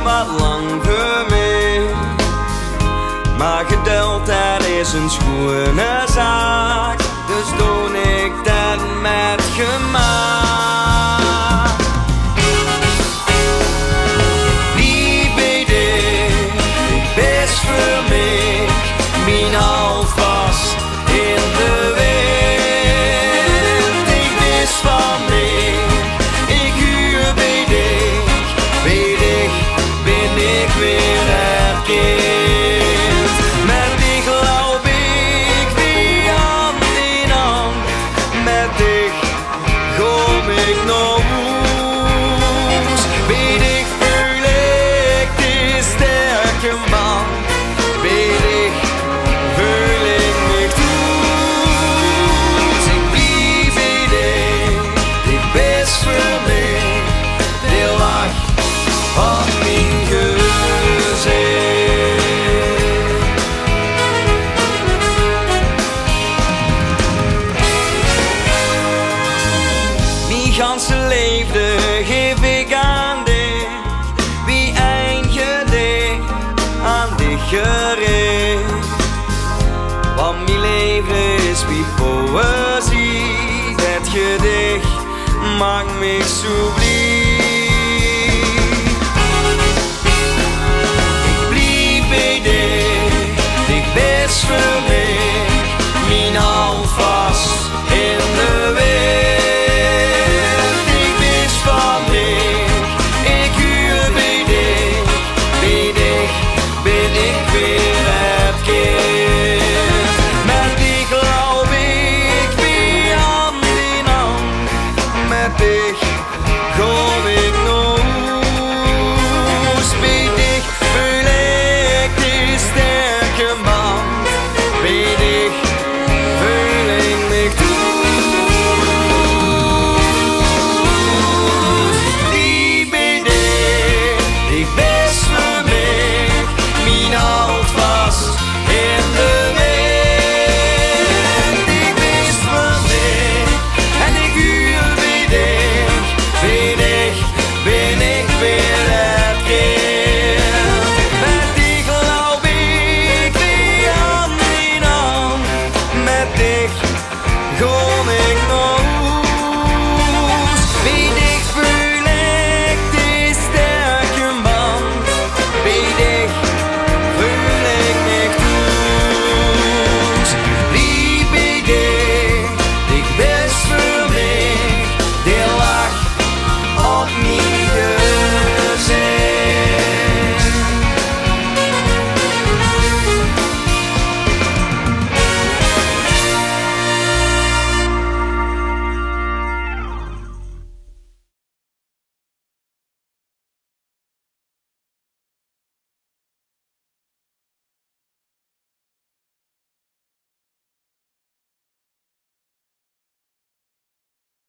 wat lang gemist. Maar geduld, dat is een schone zaak, dus doe ik dat met gemak. Wie weet ik best voor mij, mijn houvast in de wind. Ik wist van mij, ik huur bij dich, ben ik weer herkend. Met dich loop ik weer hand in hand, met dich kom ik nog woens. Bij dich voel ik die sterke man, bij dich voel ik me trots. Ik blijf bij dich, die best voor mij, die lach op mijn gezicht. Mijn ganse leven geef ik aan dich, wie een gedicht aan dich gericht. Want mijn leven is wie poëzie, het gedicht maakt me zo